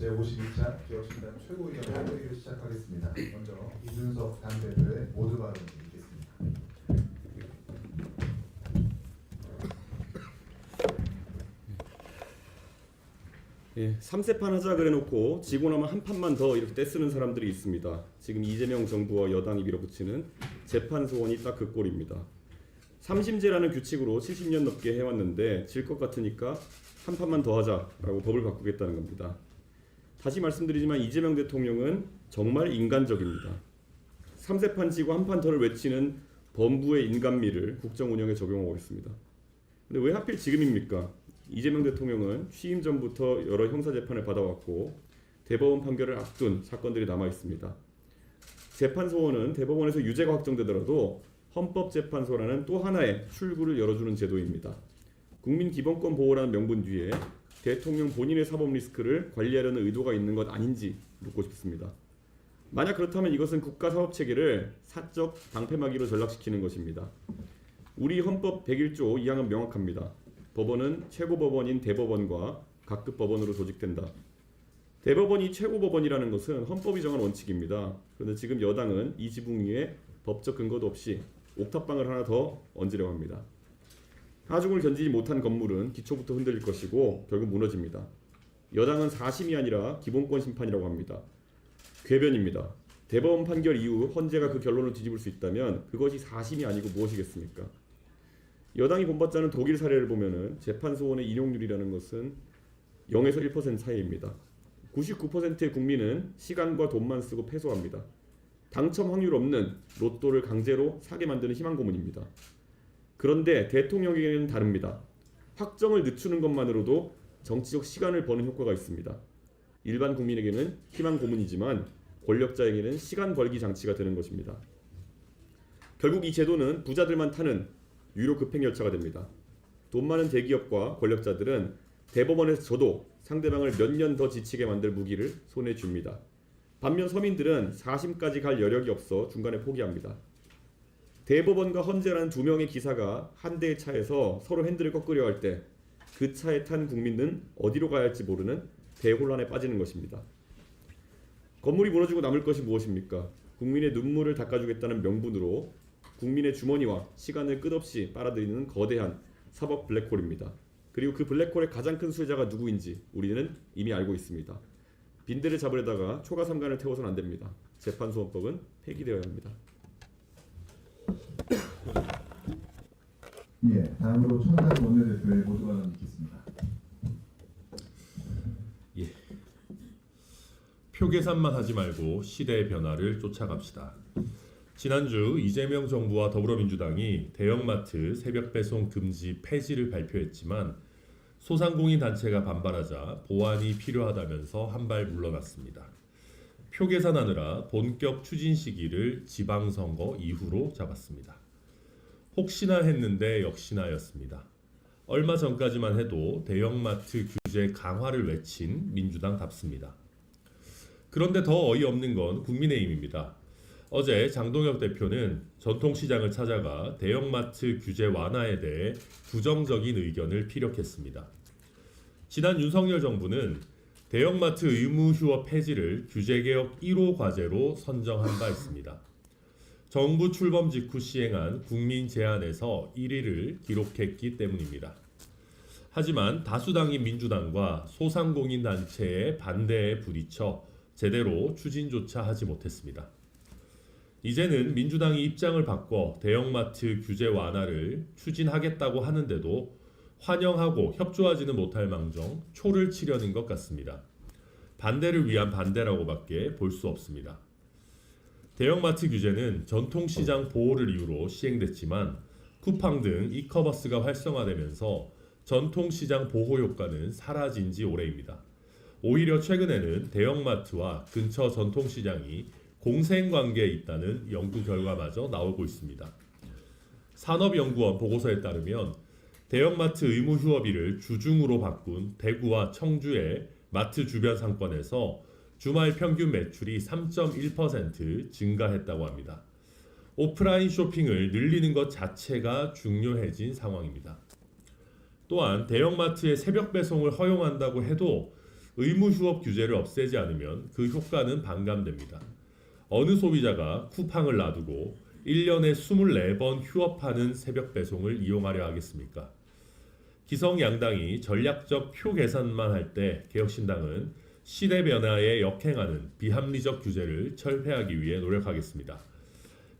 제52차 기업신당 최고위원 회의를 시작하겠습니다. 먼저 이준석 당대표의 모두 발언을 듣겠습니다. 예, 3세판 하자 그래놓고 지고 나면 한 판만 더 이렇게 떼쓰는 사람들이 있습니다. 지금 이재명 정부와 여당이 밀어붙이는 재판 소원이 딱 그 꼴입니다. 삼심제라는 규칙으로 70년 넘게 해왔는데 질 것 같으니까 한 판만 더 하자라고 법을 바꾸겠다는 겁니다. 다시 말씀드리지만 이재명 대통령은 정말 인간적입니다. 3세판 지고 한 판 더를 외치는 범부의 인간미를 국정 운영에 적용하고 있습니다. 근데 왜 하필 지금입니까? 이재명 대통령은 취임 전부터 여러 형사재판을 받아왔고 대법원 판결을 앞둔 사건들이 남아있습니다. 재판 소원은 대법원에서 유죄가 확정되더라도 헌법재판소라는 또 하나의 출구를 열어주는 제도입니다. 국민 기본권 보호라는 명분 뒤에 대통령 본인의 사법 리스크를 관리하려는 의도가 있는 것 아닌지 묻고 싶습니다. 만약 그렇다면 이것은 국가사법체계를 사적 방패막이로 전락시키는 것입니다. 우리 헌법 101조 2항은 명확합니다. 법원은 최고법원인 대법원과 각급 법원으로 조직된다. 대법원이 최고법원이라는 것은 헌법이 정한 원칙입니다. 그런데 지금 여당은 이 지붕 위에 법적 근거도 없이 옥탑방을 하나 더 얹으려고 합니다. 하중을 견디지 못한 건물은 기초부터 흔들릴 것이고 결국 무너집니다. 여당은 사심이 아니라 기본권 심판이라고 합니다. 궤변입니다. 대법원 판결 이후 헌재가 그 결론을 뒤집을 수 있다면 그것이 사심이 아니고 무엇이겠습니까? 여당이 본받자는 독일 사례를 보면은 재판 소원의 인용률이라는 것은 0에서 1% 사이입니다. 99%의 국민은 시간과 돈만 쓰고 패소합니다. 당첨 확률 없는 로또를 강제로 사게 만드는 희망 고문입니다. 그런데 대통령에게는 다릅니다. 확정을 늦추는 것만으로도 정치적 시간을 버는 효과가 있습니다. 일반 국민에게는 희망 고문이지만 권력자에게는 시간 벌기 장치가 되는 것입니다. 결국 이 제도는 부자들만 타는 유료 급행열차가 됩니다. 돈 많은 대기업과 권력자들은 대법원에서 져도 상대방을 몇 년 더 지치게 만들 무기를 손에 줍니다. 반면 서민들은 사심까지 갈 여력이 없어 중간에 포기합니다. 대법원과 헌재라는 두 명의 기사가 한 대의 차에서 서로 핸들을 꺾으려 할 때 그 차에 탄 국민은 어디로 가야 할지 모르는 대혼란에 빠지는 것입니다. 건물이 무너지고 남을 것이 무엇입니까? 국민의 눈물을 닦아주겠다는 명분으로 국민의 주머니와 시간을 끝없이 빨아들이는 거대한 사법 블랙홀입니다. 그리고 그 블랙홀의 가장 큰 수혜자가 누구인지 우리는 이미 알고 있습니다. 빈대를 잡으려다가 초가삼간을 태워서는 안 됩니다. 재판소원법은 폐기되어야 합니다. 예, 다음으로 천당 원내대표의 모두 발언 듣겠습니다. 예. 표 계산만 하지 말고 시대의 변화를 쫓아갑시다. 지난주 이재명 정부와 더불어민주당이 대형마트 새벽 배송 금지 폐지를 발표했지만 소상공인 단체가 반발하자 보완이 필요하다면서 한 발 물러났습니다. 표 계산하느라 본격 추진 시기를 지방선거 이후로 잡았습니다. 혹시나 했는데 역시나였습니다. 얼마 전까지만 해도 대형마트 규제 강화를 외친 민주당답습니다. 그런데 더 어이없는 건 국민의힘입니다. 어제 장동혁 대표는 전통시장을 찾아가 대형마트 규제 완화에 대해 부정적인 의견을 피력했습니다. 지난 윤석열 정부는 대형마트 의무 휴업 폐지를 규제개혁 1호 과제로 선정한 바 있습니다. 정부 출범 직후 시행한 국민 제안에서 1위를 기록했기 때문입니다. 하지만 다수당인 민주당과 소상공인 단체의 반대에 부딪혀 제대로 추진조차 하지 못했습니다. 이제는 민주당이 입장을 바꿔 대형마트 규제 완화를 추진하겠다고 하는데도 환영하고 협조하지는 못할 망정 초를 치려는 것 같습니다. 반대를 위한 반대라고밖에 볼 수 없습니다. 대형마트 규제는 전통시장 보호를 이유로 시행됐지만 쿠팡 등 이커머스가 활성화되면서 전통시장 보호 효과는 사라진 지 오래입니다. 오히려 최근에는 대형마트와 근처 전통시장이 공생관계에 있다는 연구 결과마저 나오고 있습니다. 산업연구원 보고서에 따르면 대형마트 의무 휴업일을 주중으로 바꾼 대구와 청주의 마트 주변 상권에서 주말 평균 매출이 3.1% 증가했다고 합니다. 오프라인 쇼핑을 늘리는 것 자체가 중요해진 상황입니다. 또한 대형마트의 새벽 배송을 허용한다고 해도 의무 휴업 규제를 없애지 않으면 그 효과는 반감됩니다. 어느 소비자가 쿠팡을 놔두고 1년에 24번 휴업하는 새벽 배송을 이용하려 하겠습니까? 기성 양당이 전략적 표 계산만 할 때 개혁신당은 시대 변화에 역행하는 비합리적 규제를 철폐하기 위해 노력하겠습니다.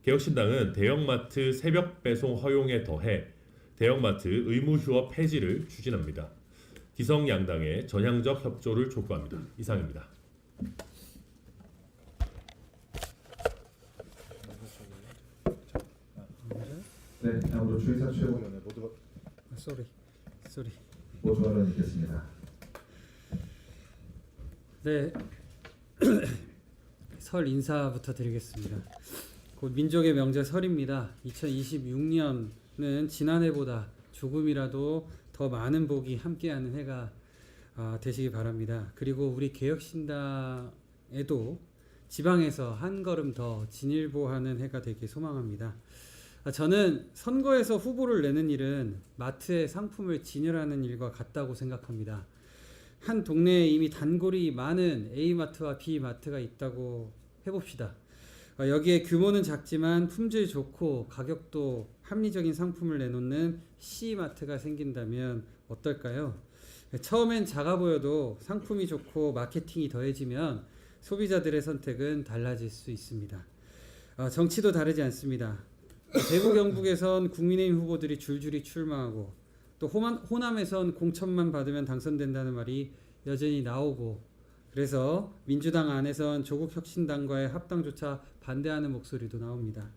개혁신당은 대형마트 새벽 배송 허용에 더해 대형마트 의무 휴업 폐지를 추진합니다. 기성 양당의 전향적 협조를 촉구합니다. 이상입니다. 네, 다음으로 주의사 최고위원회 모두 발언 있겠습니다. 네, 설 인사부터 드리겠습니다. 곧 민족의 명절 설입니다. 2026년은 지난해보다 조금이라도 더 많은 복이 함께하는 해가 되시기 바랍니다. 그리고 우리 개혁신당에도 지방에서 한 걸음 더 진일보하는 해가 되길 소망합니다. 저는 선거에서 후보를 내는 일은 마트의 상품을 진열하는 일과 같다고 생각합니다. 한 동네에 이미 단골이 많은 A마트와 B마트가 있다고 해봅시다. 여기에 규모는 작지만 품질 좋고 가격도 합리적인 상품을 내놓는 C마트가 생긴다면 어떨까요? 처음엔 작아 보여도 상품이 좋고 마케팅이 더해지면 소비자들의 선택은 달라질 수 있습니다. 정치도 다르지 않습니다. 대구 경북에선 국민의힘 후보들이 줄줄이 출마하고 또 호남에선 공천만 받으면 당선된다는 말이 여전히 나오고, 그래서 민주당 안에선 조국혁신당과의 합당조차 반대하는 목소리도 나옵니다.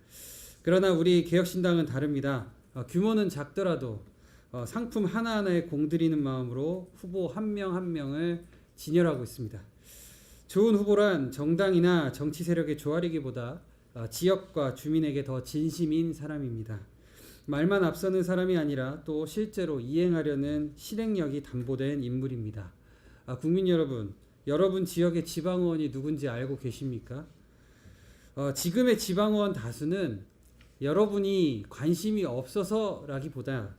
그러나 우리 개혁신당은 다릅니다. 규모는 작더라도 상품 하나하나에 공들이는 마음으로 후보 한 명 한 명을 진열하고 있습니다. 좋은 후보란 정당이나 정치 세력의 조화리기보다 지역과 주민에게 더 진심인 사람입니다. 말만 앞서는 사람이 아니라 또 실제로 이행하려는 실행력이 담보된 인물입니다. 국민 여러분, 여러분 지역의 지방의원이 누군지 알고 계십니까? 지금의 지방의원 다수는 여러분이 관심이 없어서라기보다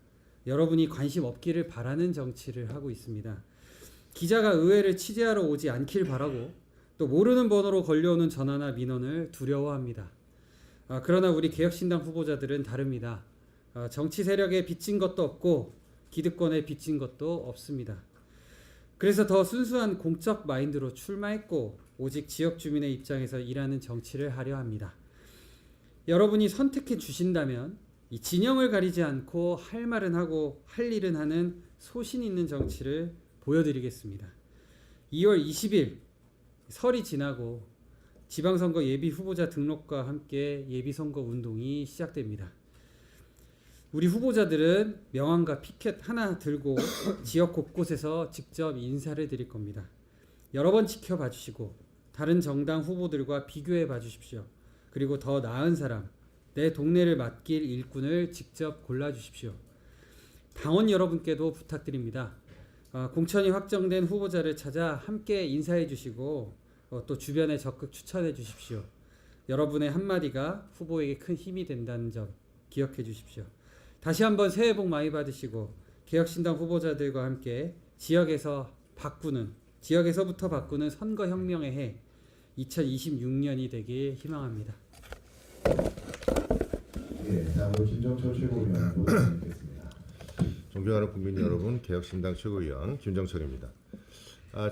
여러분이 관심 없기를 바라는 정치를 하고 있습니다. 기자가 의회를 취재하러 오지 않길 바라고 또 모르는 번호로 걸려오는 전화나 민원을 두려워합니다. 그러나 우리 개혁신당 후보자들은 다릅니다. 정치 세력에 빚진 것도 없고 기득권에 빚진 것도 없습니다. 그래서 더 순수한 공적 마인드로 출마했고 오직 지역 주민의 입장에서 일하는 정치를 하려 합니다. 여러분이 선택해 주신다면 이 진영을 가리지 않고 할 말은 하고 할 일은 하는 소신 있는 정치를 보여드리겠습니다. 2월 20일 설이 지나고 지방선거 예비 후보자 등록과 함께 예비선거 운동이 시작됩니다. 우리 후보자들은 명함과 피켓 하나 들고 지역 곳곳에서 직접 인사를 드릴 겁니다. 여러 번 지켜봐 주시고 다른 정당 후보들과 비교해 봐 주십시오. 그리고 더 나은 사람, 내 동네를 맡길 일꾼을 직접 골라 주십시오. 당원 여러분께도 부탁드립니다. 공천이 확정된 후보자를 찾아 함께 인사해 주시고 또 주변에 적극 추천해 주십시오. 여러분의 한마디가 후보에게 큰 힘이 된다는 점 기억해 주십시오. 다시 한번 새해 복 많이 받으시고 개혁신당 후보자들과 함께 지역에서부터 바꾸는 선거혁명의 해 2026년이 되길 희망합니다. 예, 다음으로 김정철 최고위원 모두 있겠습니다. 존경하는 국민 여러분, 개혁신당 최고위원 김정철입니다.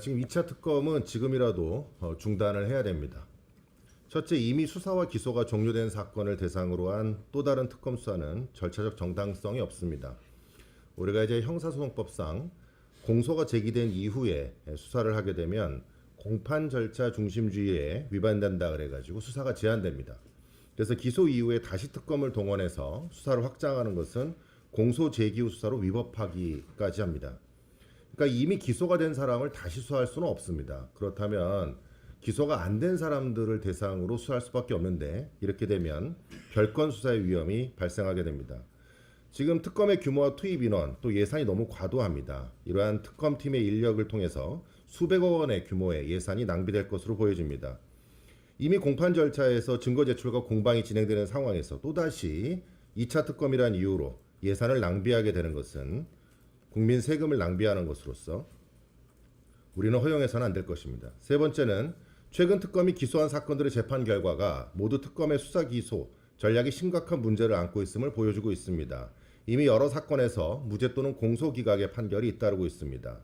지금 2차 특검은 지금이라도 중단을 해야 됩니다. 첫째, 이미 수사와 기소가 종료된 사건을 대상으로 한 또 다른 특검 수사는 절차적 정당성이 없습니다. 우리가 이제 형사소송법상 공소가 제기된 이후에 수사를 하게 되면 공판 절차 중심주의에 위반된다 그래가지고 수사가 제한됩니다. 그래서 기소 이후에 다시 특검을 동원해서 수사를 확장하는 것은 공소 제기 후 수사로 위법하기까지 합니다. 그러니까 이미 기소가 된 사람을 다시 수사할 수는 없습니다. 그렇다면 기소가 안 된 사람들을 대상으로 수사할 수밖에 없는데 이렇게 되면 별건 수사의 위험이 발생하게 됩니다. 지금 특검의 규모와 투입 인원 또 예산이 너무 과도합니다. 이러한 특검팀의 인력을 통해서 수백억 원의 규모의 예산이 낭비될 것으로 보여집니다. 이미 공판 절차에서 증거 제출과 공방이 진행되는 상황에서 또다시 2차 특검이라는 이유로 예산을 낭비하게 되는 것은 국민 세금을 낭비하는 것으로서 우리는 허용해서는 안 될 것입니다. 세 번째는 최근 특검이 기소한 사건들의 재판 결과가 모두 특검의 수사 기소 전략이 심각한 문제를 안고 있음을 보여주고 있습니다. 이미 여러 사건에서 무죄 또는 공소 기각의 판결이 잇따르고 있습니다.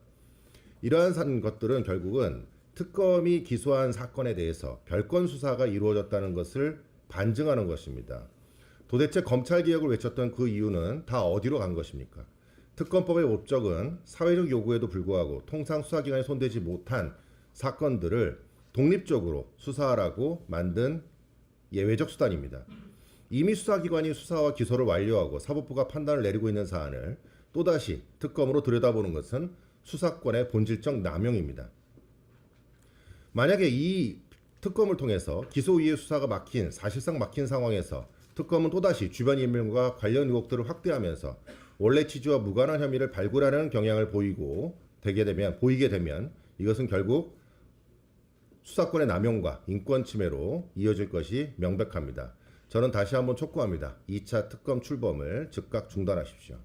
이러한 것들은 결국은 특검이 기소한 사건에 대해서 별건 수사가 이루어졌다는 것을 반증하는 것입니다. 도대체 검찰개혁을 외쳤던 그 이유는 다 어디로 간 것입니까? 특검법의 목적은 사회적 요구에도 불구하고 통상 수사기관이 손대지 못한 사건들을 독립적으로 수사하라고 만든 예외적 수단입니다. 이미 수사기관이 수사와 기소를 완료하고 사법부가 판단을 내리고 있는 사안을 또다시 특검으로 들여다보는 것은 수사권의 본질적 남용입니다. 만약에 이 특검을 통해서 기소 이후의 수사가 사실상 막힌 상황에서 특검은 또다시 주변 인물과 관련 의혹들을 확대하면서 원래 취지와 무관한 혐의를 발굴하려는 경향을 보이게 되면 이것은 결국 수사권의 남용과 인권 침해로 이어질 것이 명백합니다. 저는 다시 한번 촉구합니다. 2차 특검 출범을 즉각 중단하십시오.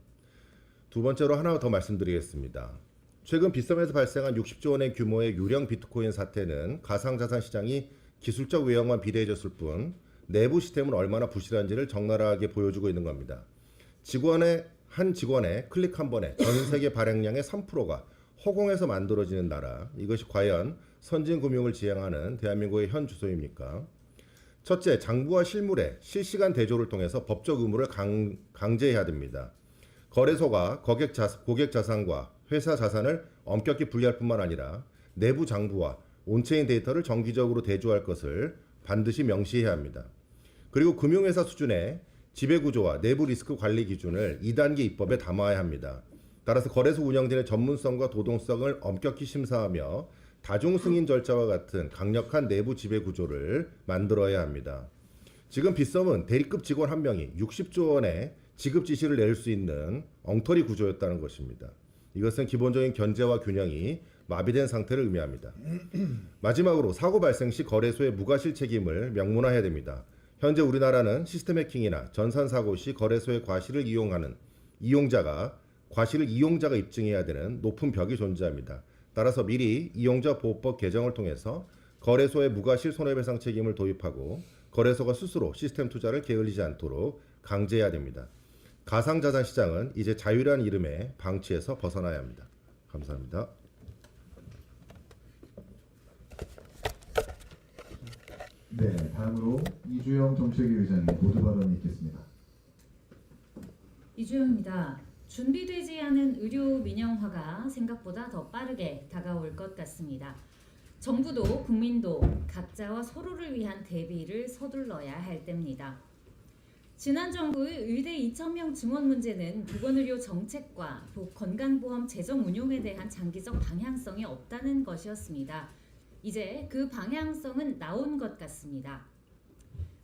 두 번째로 하나 더 말씀드리겠습니다. 최근 빗썸에서 발생한 60조 원의 규모의 유령 비트코인 사태는 가상자산 시장이 기술적 외형만 비대해졌을 뿐 내부 시스템은 얼마나 부실한지를 적나라하게 보여주고 있는 겁니다. 한 직원의 클릭 한 번에 전 세계 발행량의 3%가 허공에서 만들어지는 나라, 이것이 과연 선진금융을 지향하는 대한민국의 현 주소입니까? 첫째, 장부와 실물의 실시간 대조를 통해서 법적 의무를 강제해야 됩니다. 거래소가 고객 자산과 회사 자산을 엄격히 분리할 뿐만 아니라 내부 장부와 온체인 데이터를 정기적으로 대조할 것을 반드시 명시해야 합니다. 그리고 금융회사 수준의 지배구조와 내부 리스크 관리 기준을 2단계 입법에 담아야 합니다. 따라서 거래소 운영진의 전문성과 도덕성을 엄격히 심사하며 다중 승인 절차와 같은 강력한 내부 지배 구조를 만들어야 합니다. 지금 빗썸은 대리급 직원 한 명이 60조 원의 지급 지시를 낼 수 있는 엉터리 구조였다는 것입니다. 이것은 기본적인 견제와 균형이 마비된 상태를 의미합니다. 마지막으로 사고 발생 시 거래소의 무과실 책임을 명문화해야 됩니다. 현재 우리나라는 시스템 해킹이나 전산 사고 시 거래소의 과실을 이용하는 과실을 이용자가 입증해야 되는 높은 벽이 존재합니다. 따라서 미리 이용자 보호법 개정을 통해서 거래소의 무과실 손해배상 책임을 도입하고 거래소가 스스로 시스템 투자를 게을리지 않도록 강제해야 됩니다. 가상자산 시장은 이제 자유라는 이름의 방치에서 벗어나야 합니다. 감사합니다. 네, 다음으로 이주영 정책위 의장님 모두 발언이 있겠습니다. 이주영입니다. 준비되지 않은 의료 민영화가 생각보다 더 빠르게 다가올 것 같습니다. 정부도 국민도 각자와 서로를 위한 대비를 서둘러야 할 때입니다. 지난 정부의 의대 2,000명 증원 문제는 보건의료 정책과 건강보험 재정 운용에 대한 장기적 방향성이 없다는 것이었습니다. 이제 그 방향성은 나온 것 같습니다.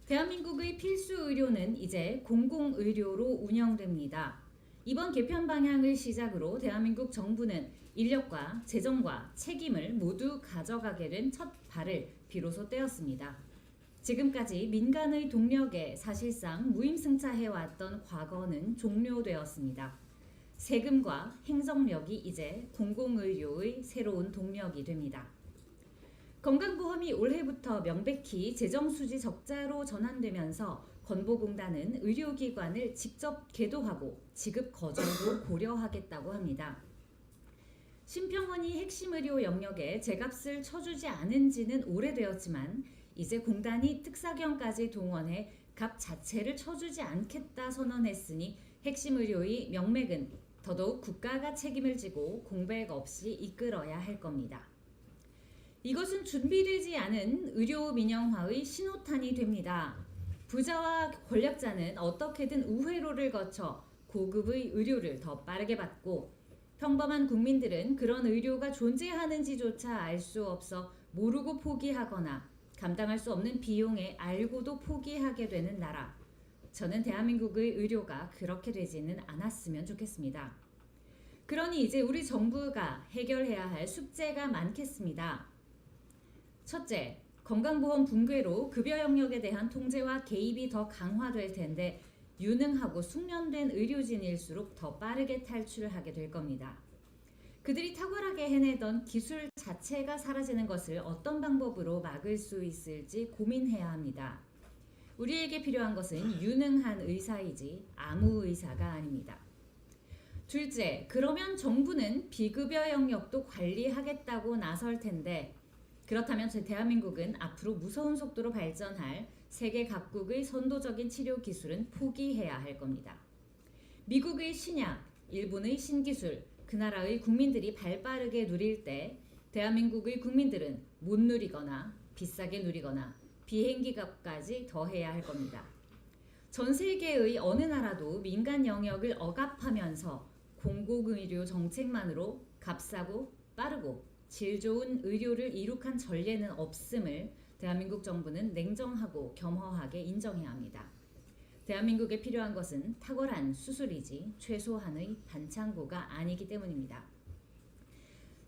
대한민국의 필수 의료는 이제 공공의료로 운영됩니다. 이번 개편 방향을 시작으로 대한민국 정부는 인력과 재정과 책임을 모두 가져가게 된 첫 발을 비로소 떼었습니다. 지금까지 민간의 동력에 사실상 무임승차해왔던 과거는 종료되었습니다. 세금과 행정력이 이제 공공의료의 새로운 동력이 됩니다. 건강보험이 올해부터 명백히 재정수지 적자로 전환되면서 건보공단은 의료기관을 직접 계도하고 지급 거절도 고려하겠다고 합니다. 심평원이 핵심 의료 영역에 제값을 쳐주지 않은 지는 오래되었지만 이제 공단이 특사경까지 동원해 값 자체를 쳐주지 않겠다 선언했으니 핵심 의료의 명맥은 더더욱 국가가 책임을 지고 공백 없이 이끌어야 할 겁니다. 이것은 준비되지 않은 의료 민영화의 신호탄이 됩니다. 부자와 권력자는 어떻게든 우회로를 거쳐 고급의 의료를 더 빠르게 받고 평범한 국민들은 그런 의료가 존재하는지조차 알 수 없어 모르고 포기하거나 감당할 수 없는 비용에 알고도 포기하게 되는 나라. 저는 대한민국의 의료가 그렇게 되지는 않았으면 좋겠습니다. 그러니 이제 우리 정부가 해결해야 할 숙제가 많겠습니다. 첫째, 건강보험 붕괴로 급여 영역에 대한 통제와 개입이 더 강화될 텐데 유능하고 숙련된 의료진일수록 더 빠르게 탈출하게 될 겁니다. 그들이 탁월하게 해내던 기술 자체가 사라지는 것을 어떤 방법으로 막을 수 있을지 고민해야 합니다. 우리에게 필요한 것은 유능한 의사이지 아무 의사가 아닙니다. 둘째, 그러면 정부는 비급여 영역도 관리하겠다고 나설 텐데 그렇다면 대한민국은 앞으로 무서운 속도로 발전할 세계 각국의 선도적인 치료 기술은 포기해야 할 겁니다. 미국의 신약, 일본의 신기술, 그 나라의 국민들이 발빠르게 누릴 때 대한민국의 국민들은 못 누리거나 비싸게 누리거나 비행기값까지 더해야 할 겁니다. 전 세계의 어느 나라도 민간 영역을 억압하면서 공공의료 정책만으로 값싸고 빠르고 질 좋은 의료를 이룩한 전례는 없음을 대한민국 정부는 냉정하고 겸허하게 인정해야 합니다. 대한민국에 필요한 것은 탁월한 수술이지 최소한의 반창고가 아니기 때문입니다.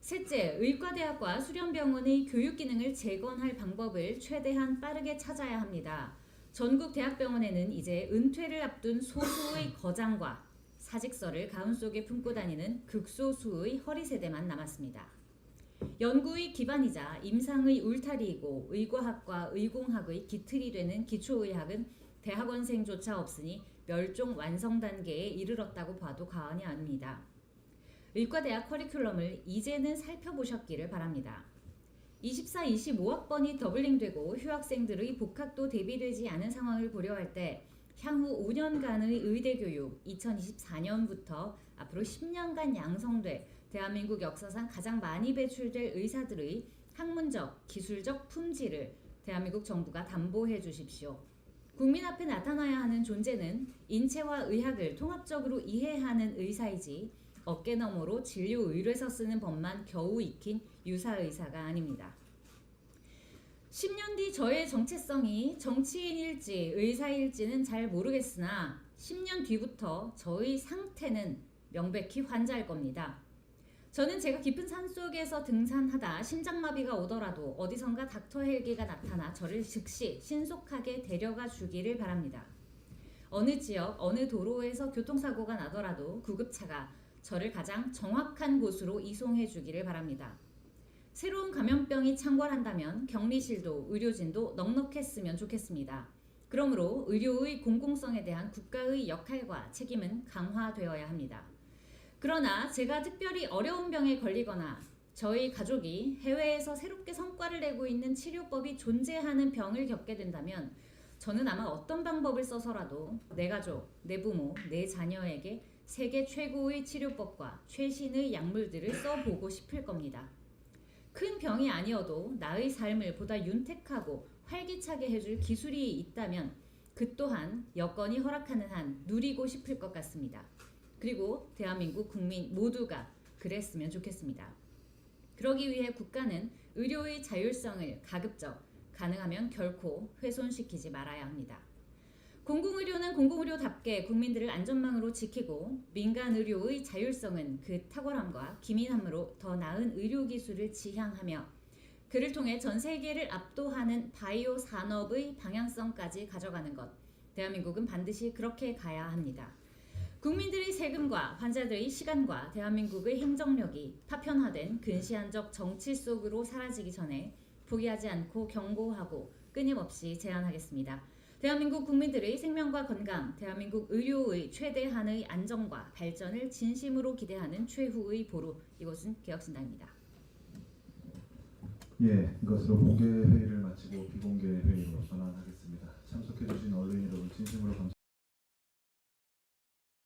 셋째, 의과대학과 수련병원의 교육 기능을 재건할 방법을 최대한 빠르게 찾아야 합니다. 전국 대학병원에는 이제 은퇴를 앞둔 소수의 거장과 사직서를 가운 속에 품고 다니는 극소수의 허리세대만 남았습니다. 연구의 기반이자 임상의 울타리이고 의과학과 의공학의 기틀이 되는 기초의학은 대학원생조차 없으니 멸종 완성 단계에 이르렀다고 봐도 과언이 아닙니다. 의과대학 커리큘럼을 이제는 살펴보셨기를 바랍니다. 24, 25학번이 더블링되고 휴학생들의 복학도 대비되지 않은 상황을 고려할 때 향후 5년간의 의대교육 2024년부터 앞으로 10년간 양성돼 대한민국 역사상 가장 많이 배출될 의사들의 학문적, 기술적 품질을 대한민국 정부가 담보해 주십시오. 국민 앞에 나타나야 하는 존재는 인체와 의학을 통합적으로 이해하는 의사이지 어깨너머로 진료 의뢰서 쓰는 법만 겨우 익힌 유사의사가 아닙니다. 10년 뒤 저의 정체성이 정치인일지 의사일지는 잘 모르겠으나 10년 뒤부터 저의 상태는 명백히 환자일 겁니다. 저는 제가 깊은 산속에서 등산하다 심장마비가 오더라도 어디선가 닥터 헬기가 나타나 저를 즉시 신속하게 데려가 주기를 바랍니다. 어느 지역, 어느 도로에서 교통사고가 나더라도 구급차가 저를 가장 정확한 곳으로 이송해 주기를 바랍니다. 새로운 감염병이 창궐한다면 격리실도 의료진도 넉넉했으면 좋겠습니다. 그러므로 의료의 공공성에 대한 국가의 역할과 책임은 강화되어야 합니다. 그러나 제가 특별히 어려운 병에 걸리거나 저희 가족이 해외에서 새롭게 성과를 내고 있는 치료법이 존재하는 병을 겪게 된다면 저는 아마 어떤 방법을 써서라도 내 가족, 내 부모, 내 자녀에게 세계 최고의 치료법과 최신의 약물들을 써보고 싶을 겁니다. 큰 병이 아니어도 나의 삶을 보다 윤택하고 활기차게 해줄 기술이 있다면 그 또한 여건이 허락하는 한 누리고 싶을 것 같습니다. 그리고 대한민국 국민 모두가 그랬으면 좋겠습니다. 그러기 위해 국가는 의료의 자율성을 가급적 가능하면 결코 훼손시키지 말아야 합니다. 공공의료는 공공의료답게 국민들을 안전망으로 지키고 민간의료의 자율성은 그 탁월함과 기민함으로 더 나은 의료기술을 지향하며 그를 통해 전 세계를 압도하는 바이오 산업의 방향성까지 가져가는 것, 대한민국은 반드시 그렇게 가야 합니다. 국민들의 세금과 환자들의 시간과 대한민국의 행정력이 파편화된 근시안적 정치 속으로 사라지기 전에 포기하지 않고 경고하고 끊임없이 제안하겠습니다. 대한민국 국민들의 생명과 건강, 대한민국 의료의 최대한의 안정과 발전을 진심으로 기대하는 최후의 보루, 이곳은 개혁신당입니다. 예, 이것으로 공개 회의를 마치고 비공개 회의로 전환하겠습니다. 참석해